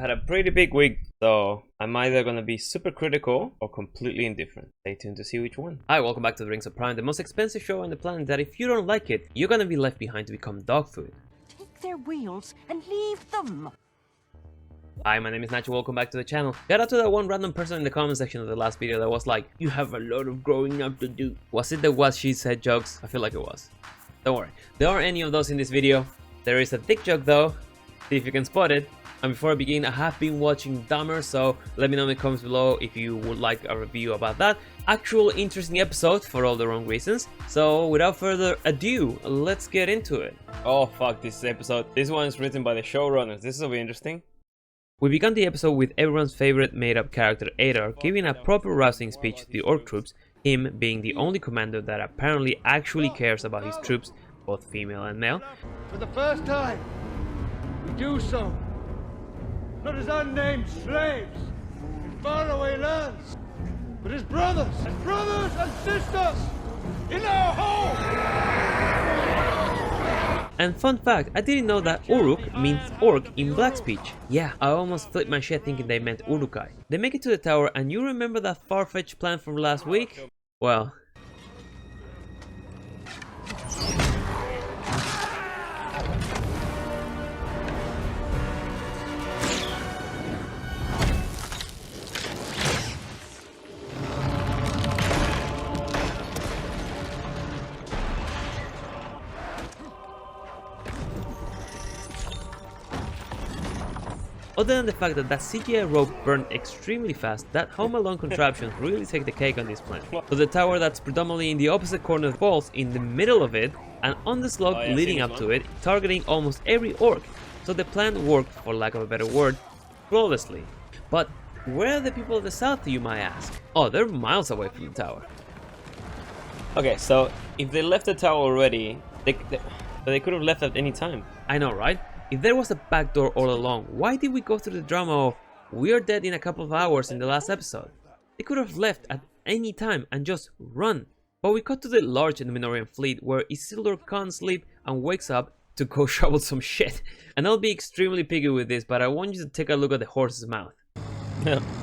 had a pretty big week, so I'm either gonna be super critical or completely indifferent. Stay tuned to see which one. Hi, welcome back to the Rings of Prime, the most expensive show on the planet that if you don't like it, you're gonna be left behind to become dog food. Take their wheels and leave them. Hi, my name is Nacho, welcome back to the channel. Shout out to that one random person in the comment section of the last video that was like, you have a lot of growing up to do. Was it the what she said jokes? I feel like it was. Don't worry, there aren't any of those in this video. There is a dick joke though, see if you can spot it. And before I begin, I have been watching Dahmer, so let me know in the comments below if you would like a review about that. Actual interesting episode for all the wrong reasons. So without further ado, let's get into it. Oh fuck, this episode. This one is written by the showrunners. This will be interesting. We began the episode with everyone's favorite made-up character Adele giving a proper rousing speech to the Orc troops, him being the only commander that apparently actually cares about his troops, both female and male. For the first time, we do so, not as unnamed slaves in faraway lands, but as brothers and sisters in our home! And fun fact, I didn't know that Uruk means orc in Black speech. Yeah, I almost flipped my shit thinking they meant Urukai. They make it to the tower and you remember that far-fetched plan from last week? Well... Other than the fact that CGI rope burned extremely fast, that Home Alone contraptions really take the cake on this plan. So the tower that's predominantly in the opposite corner of the walls, in the middle of it, and on the slope leading up to it, targeting almost every orc. So the plan worked, for lack of a better word, flawlessly. But where are the people of the south, you might ask? Oh, they're miles away from the tower. Okay, so if they left the tower already, they could have left at any time. I know, right? If there was a back door all along, why did we go through the drama of we are dead in a couple of hours in the last episode? They could have left at any time and just run. But we cut to the large Númenórean fleet where Isildur can't sleep and wakes up to go shovel some shit. And I'll be extremely picky with this, but I want you to take a look at the horse's mouth.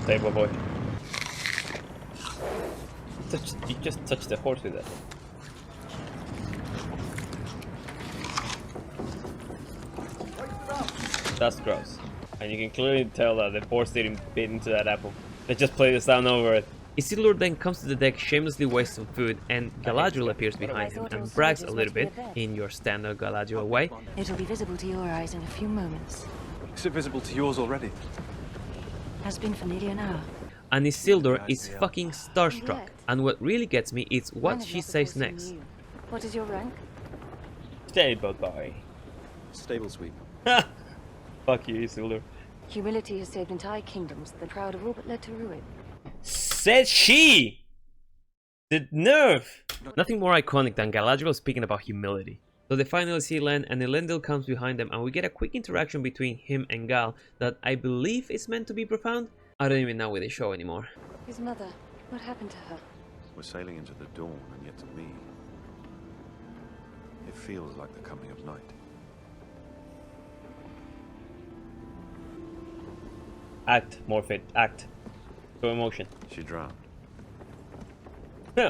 Table boy. You just touched the horse with that. That's gross. And you can clearly tell that the horse didn't bit into that apple. They just played the sound over it. Isildur then comes to the deck, shamelessly wastes some food, and Galadriel appears behind him and brags a little bit, in your standard Galadriel way. It'll be visible to your eyes in a few moments. Is it visible to yours already? Has been for nearly an hour. And Isildur is fucking starstruck. And what really gets me is what she says next. What is your rank? Stable boy. Stable sweep. Fuck you, Isildur. Humility has saved entire kingdoms, the proud have all but led to ruin. Said she! The nerve! Nothing more iconic than Galadriel speaking about humility. So they finally see Len, and Elendil comes behind them, and we get a quick interaction between him and Gal that I believe is meant to be profound. I don't even know where they show anymore. His mother, what happened to her? We're sailing into the dawn, and yet to me, it feels like the coming of night. Act, Morphin, act. Show emotion. She drowned.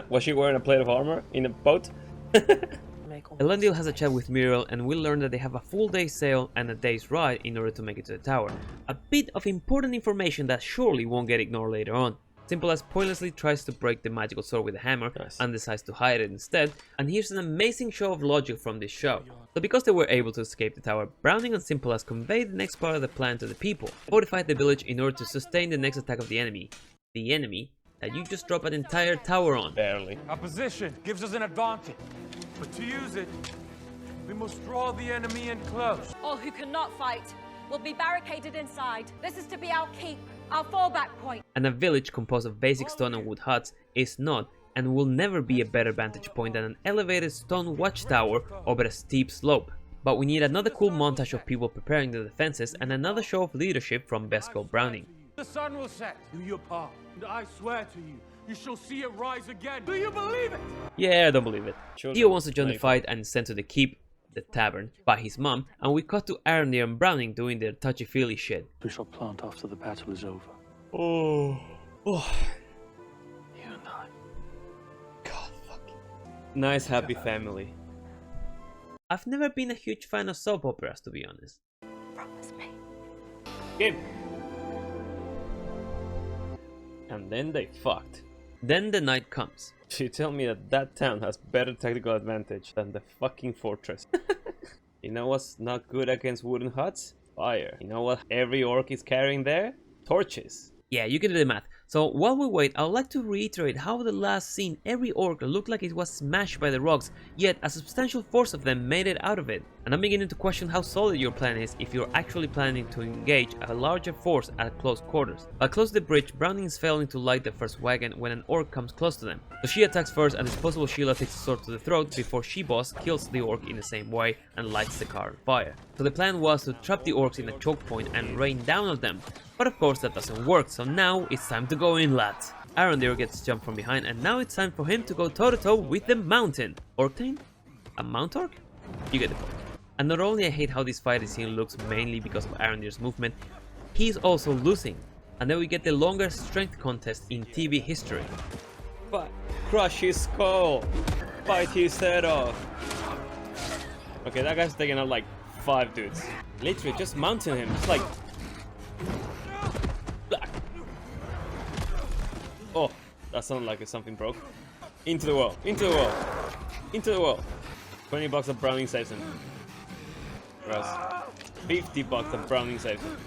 Was she wearing a plate of armor in a boat? Elendil has a chat with Muriel and we learn that they have a full day's sail and a day's ride in order to make it to the tower. A bit of important information that surely won't get ignored later on. Simple as pointlessly tries to break the magical sword with a hammer and decides to hide it instead, and here's an amazing show of logic from this show. So because they were able to escape the tower, Browning and Simple has conveyed the next part of the plan to the people. Fortify the village in order to sustain the next attack of the enemy. The enemy that you just dropped an entire tower on. Barely. Our position gives us an advantage, but to use it, we must draw the enemy in close. All who cannot fight will be barricaded inside. This is to be our keep, our fallback point. And a village composed of basic stone and wood huts is not and will never be a better vantage point than an elevated stone watchtower over a steep slope. But we need another cool montage of people preparing the defenses and another show of leadership from Beskell Browning. The sun will set. Do your part, and I swear to you, you shall see it rise again. Do you believe it? Yeah, I don't believe it. Theo wants to join the fight and is sent to the keep. the tavern, by his mom, and we cut to Arondir and Browning doing their touchy-feely shit. We shall plant after the battle is over. Oh. You and I. God, fuck. Nice happy family. I've never been a huge fan of soap operas, to be honest. Promise me. Game. And then they fucked. Then the night comes. You tell me that that town has better tactical advantage than the fucking fortress. You know what's not good against wooden huts? Fire. You know what every orc is carrying there? Torches. Yeah, you can do the math. So while we wait, I would like to reiterate how the last scene every orc looked like it was smashed by the rocks, yet a substantial force of them made it out of it. And I'm beginning to question how solid your plan is if you're actually planning to engage a larger force at close quarters. While close to the bridge, Browning is failing to light the first wagon when an orc comes close to them. So she attacks first, and disposable Sheila takes a sword to the throat before she-boss kills the orc in the same way and lights the car on fire. So the plan was to trap the orcs in a choke point and rain down on them. But of course that doesn't work, so now it's time to go in, lads. Arondir gets jumped from behind, and now it's time for him to go toe-to-toe with the mountain. Orctane? A mount orc? You get the point. And not only I hate how this fighting scene looks mainly because of Arondir's movement, he's also losing. And then we get the longest strength contest in TV history. But crush his skull! Bite his head off! Okay, that guy's taking out like 5 dudes. Literally just mounting him, just like... Oh, that sounded like something broke. Into the wall, into the wall, into the wall. $20 of Browning saves him. Gross. $50 of Browning saves him.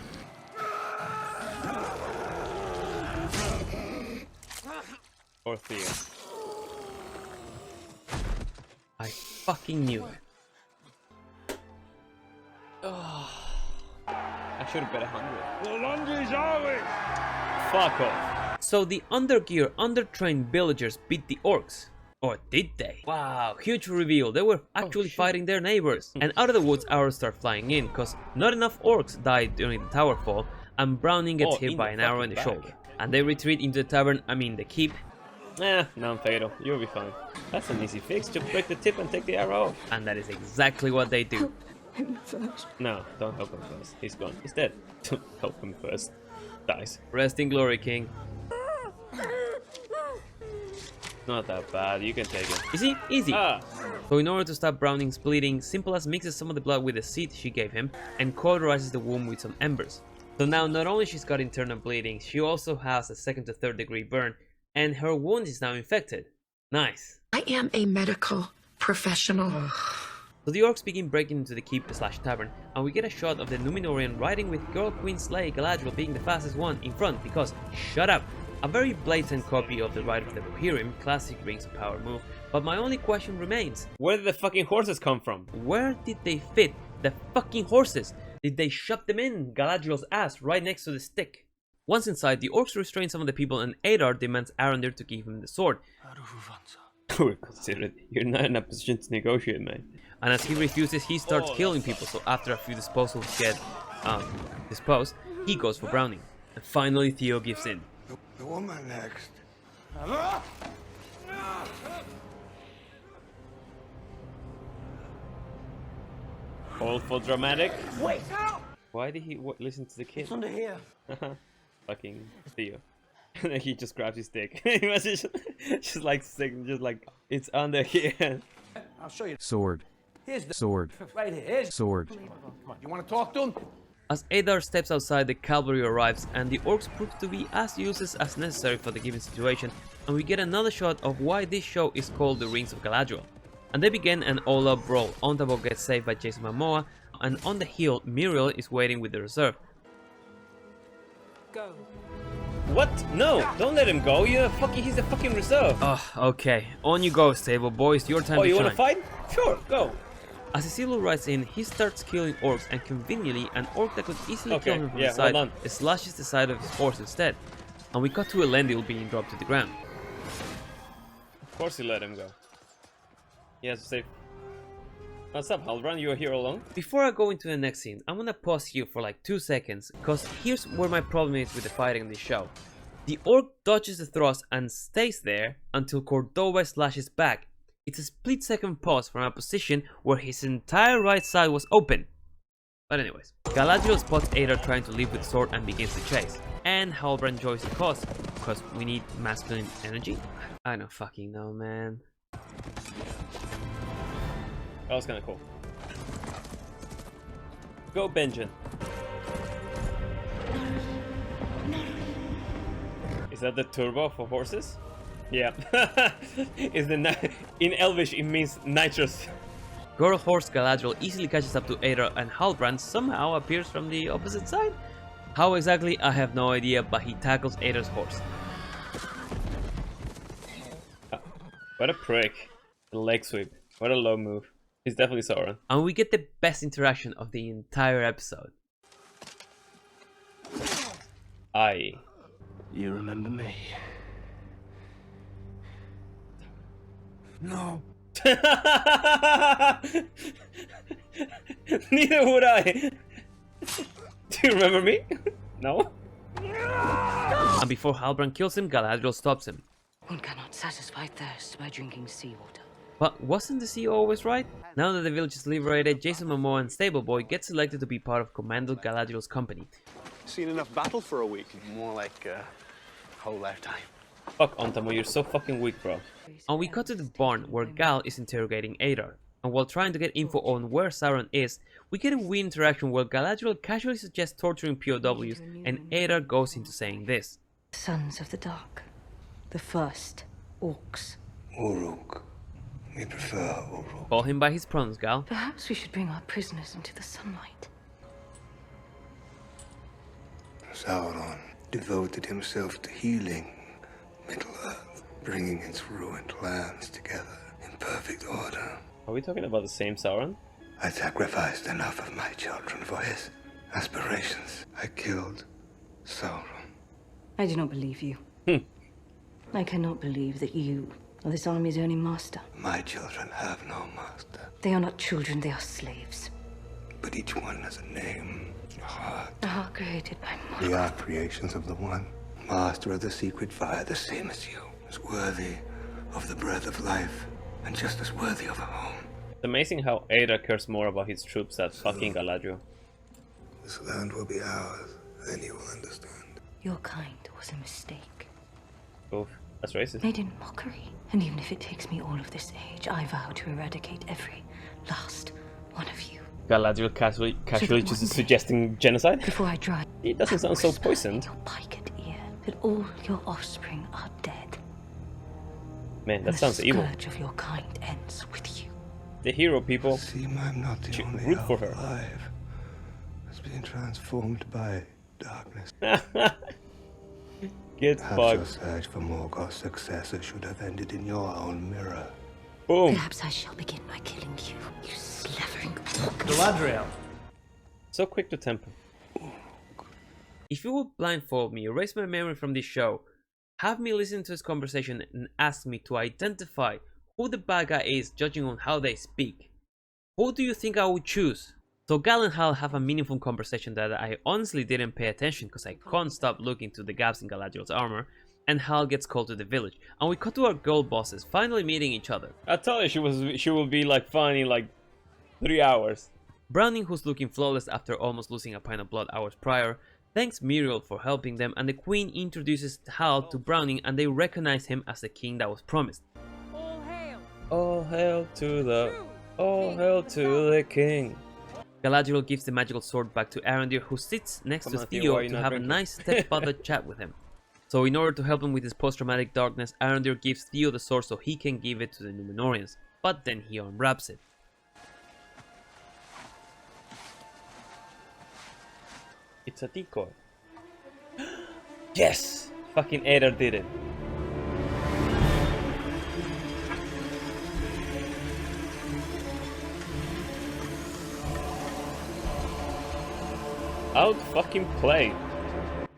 Or Theo. I fucking knew it. Oh. I should have bet 100. The lunges are we? Fuck off. So the undergear, undertrained villagers beat the orcs. Or did they? Wow, huge reveal. They were actually fighting their neighbors. And out of the woods arrows start flying in, cause not enough orcs died during the tower fall, and Browning gets hit by an arrow in the shoulder. And they retreat into the tavern, I mean the keep. Non-fatal, you'll be fine. That's an easy fix, just break the tip and take the arrow off. And that is exactly what they do. No, don't help him first. He's gone. He's dead. Don't help him first. Dies. Rest in glory, King. Not that bad, you can take it. You see? Easy. So in order to stop Browning's bleeding, Simple as mixes some of the blood with the seed she gave him and cauterizes the wound with some embers. So now not only she's got internal bleeding, she also has a 2nd to 3rd degree burn, and her wound is now infected. Nice. I am a medical professional. So the orcs begin breaking into the keep / tavern, and we get a shot of the Númenórean riding with Girl Queen Slay Galadriel being the fastest one in front because, shut up! A very blatant copy of the Ride of the Rohirrim, classic Rings of Power move, but my only question remains, where did the fucking horses come from? Where did they fit the fucking horses? Did they shove them in Galadriel's ass right next to the stick? Once inside, the orcs restrain some of the people and Adar demands Arondir to give him the sword. We're considered. You're not in a position to negotiate, man. And as he refuses, he starts killing people, so after a few disposals get disposed, he goes for Browning. And finally Theo gives in. The woman next. Hold for dramatic. Wait! Why did he listen to the kid? It's under here. Fucking Theo. And then he just grabs his dick. He was just like sick, just like, it's under here. I'll show you. Sword. Here's the Sword. right here. Here's Sword. Come on. You want to talk to him? As Adar steps outside, the cavalry arrives, and the orcs prove to be as useless as necessary for the given situation, and we get another shot of why this show is called the Rings of Galadriel. And they begin an all-up brawl. Ontabo gets saved by Jason Momoa, and on the hill, Muriel is waiting with the reserve. Go. What? No, don't let him go. He's a fucking reserve. Oh, okay. On you go, stable boys. Your time to shine. Oh, you wanna fight? Sure, go. As Isildur rides in, he starts killing orcs, and conveniently, an orc that could easily kill him from the side slashes the side of his horse instead. And we cut to Elendil being dropped to the ground. Of course he let him go. He has to save. What's up, Halbrand? You are here alone? Before I go into the next scene, I'm gonna pause here for like 2 seconds, cause here's where my problem is with the fighting in this show. The orc dodges the thrust and stays there until Cordova slashes back. It's a split-second pause from a position where his entire right side was open. But anyways, Galadriel spots Adar trying to leave with sword and begins to chase. And Halbrand joins the cause, because we need masculine energy? I don't fucking know, man. That was kinda cool. Go Benjen. Is that the turbo for horses? Yeah. Is the in Elvish it means nitrous. Girl horse Galadriel easily catches up to Adar and Halbrand somehow appears from the opposite side. How exactly, I have no idea, but he tackles Adar's horse. What a prick. The leg sweep. What a low move. He's definitely Sauron. And we get the best interaction of the entire episode. You remember me? No. Neither would I. Do you remember me? No? And before Halbrand kills him, Galadriel stops him. One cannot satisfy thirst by drinking seawater. But wasn't the sea always right? Now that the village is liberated, Jason Momoa and Stableboy get selected to be part of Commander Galadriel's company. Seen enough battle for a week. More like a whole lifetime. Fuck Ontamo, you're so fucking weak, bro. And we cut to the barn where Gal is interrogating Adar. And while trying to get info on where Sauron is, we get a weird interaction where Galadriel casually suggests torturing POWs and Adar goes into saying this. Sons of the Dark. The first orcs. Uruk. We prefer Uruk. Call him by his pronouns, Gal. Perhaps we should bring our prisoners into the sunlight. Sauron devoted himself to healing Middle-earth, bringing its ruined lands together in perfect order. Are we talking about the same Sauron? I sacrificed enough of my children for his aspirations. I killed Sauron. I do not believe you. I cannot believe that you are this army's only master. My children have no master, They are not children, they are slaves. but each one has a name, a heart. A heart created by We are creations of the one, master of the secret fire, the same as you, is worthy of the breath of life, and just as worthy of a home. It's amazing how Adar cares more about his troops than fucking Galadriel. This land will be ours, then you will understand. Your kind was a mistake. Oof, that's racist. Made in mockery. And even if it takes me all of this age, I vow to eradicate every last one of you. Galadriel casually just suggesting genocide? Before I dry. It doesn't sound so whisper poisoned. in your piked ear that all your offspring are dead. Man, that And sounds the evil. scourge of your kind ends with you. The hero, people. Seem I'm not the only root for elf her. alive. It's being transformed by darkness. Get Perhaps your fucked. search for Morgoth's successor should have ended in your own mirror. Boom. Perhaps I shall begin by killing you, you slavering orc. Galadriel. So quick to temper. If you would blindfold me, erase my memory from this show, have me listen to this conversation and ask me to identify who the bad guy is judging on how they speak, who do you think I would choose? So Gal and Hal have a meaningful conversation that I honestly didn't pay attention because I can't stop looking to the gaps in Galadriel's armor, and Hal gets called to the village, and we cut to our girl bosses finally meeting each other. I told you she will be like fine in like 3 hours. Browning, who's looking flawless after almost losing a pint of blood hours prior, thanks Muriel for helping them, and the queen introduces Hal to Browning and they recognize him as the king that was promised. All hail! All hail to the king. Galadriel gives the magical sword back to Arondir, who sits next to Theo to have a nice stepfather chat with him. So in order to help him with his post-traumatic darkness, Arondir gives Theo the sword so he can give it to the Númenóreans, but then he unwraps it. It's a decoy. Yes! Fucking Adar did it. Out fucking play.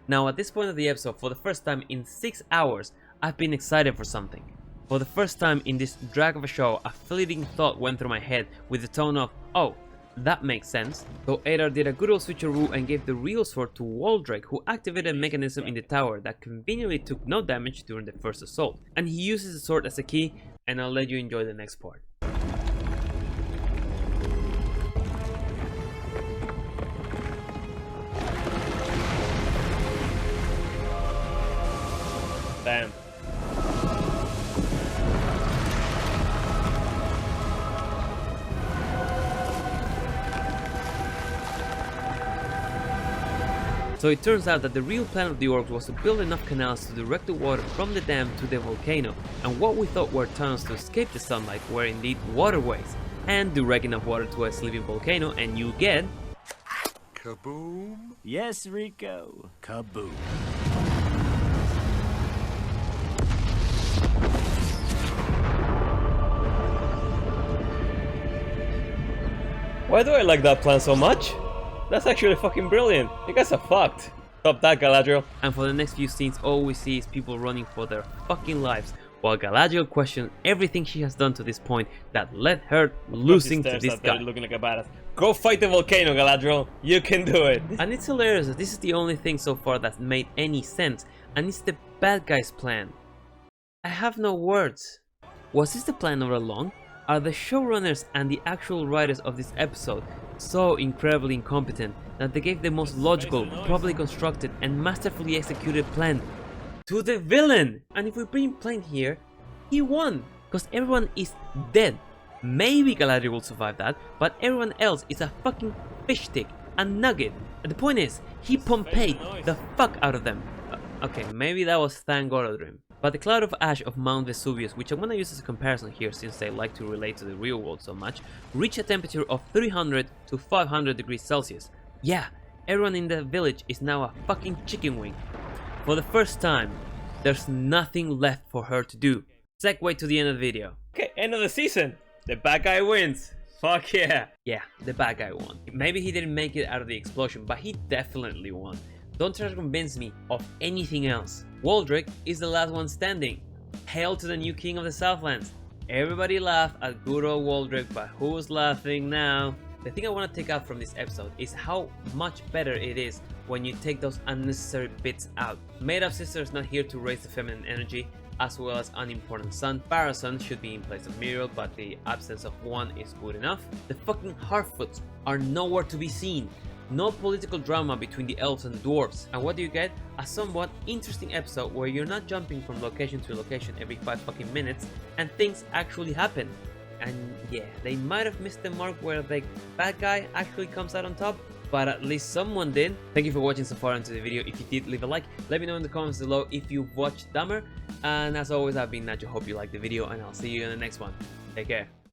Now at this point of the episode, for the first time in 6 hours, I've been excited for something. For the first time in this drag of a show, a fleeting thought went through my head with the tone of, oh, That makes sense, though Adele did a good old switcheroo and gave the real sword to Waldreg, who activated a mechanism in the tower that conveniently took no damage during the first assault, and he uses the sword as a key, and I'll let you enjoy the next part. Damn. So it turns out that the real plan of the orcs was to build enough canals to direct the water from the dam to the volcano, and what we thought were tunnels to escape the sunlight were indeed waterways, and direct enough water to a sleeping volcano and you get... Kaboom! Yes, Rico. Kaboom. Why do I like that plan so much? That's actually fucking brilliant. You guys are fucked. Stop that, Galadriel. And for the next few scenes, all we see is people running for their fucking lives, while Galadriel questions everything she has done to this point that led her losing to this guy. Looking like a badass. Go fight the volcano, Galadriel. You can do it. And it's hilarious that this is the only thing so far that's made any sense, and it's the bad guy's plan. I have no words. Was this the plan all along? Are the showrunners and the actual writers of this episode so incredibly incompetent that they gave the most logical, properly constructed and masterfully executed plan to the villain? And if we bring Plain here, he won, because everyone is dead. Maybe Galadriel will survive that, but everyone else is a fucking fish stick, a nugget. And the point is, he Pompeyed the fuck out of them. Okay, maybe that was Thank Galadriel. But the cloud of ash of Mount Vesuvius, which I'm gonna use as a comparison here since they like to relate to the real world so much, reached a temperature of 300 to 500 degrees Celsius. Yeah, everyone in the village is now a fucking chicken wing. For the first time, there's nothing left for her to do. Segue to the end of the video. Okay, end of the season. The bad guy wins. Fuck yeah. Yeah, the bad guy won. Maybe he didn't make it out of the explosion, but he definitely won. Don't try to convince me of anything else. Waldreg is the last one standing. Hail to the new king of the Southlands. Everybody laughed at good old Waldreg, but who's laughing now? The thing I want to take out from this episode is how much better it is when you take those unnecessary bits out. Made Up Sister is not here to raise the feminine energy, as well as Unimportant Son. Parason should be in place of Muriel, but the absence of one is good enough. The fucking Harfoots are nowhere to be seen. No political drama between the elves and the dwarves. And what do you get? A somewhat interesting episode where you're not jumping from location to location every 5 fucking minutes and things actually happen. And yeah, they might have missed the mark where the bad guy actually comes out on top, but at least someone did. Thank you for watching so far into the video. If you did, leave a like. Let me know in the comments below if you've watched Dumber. And as always, I've been Nacho. Hope you liked the video, and I'll see you in the next one. Take care.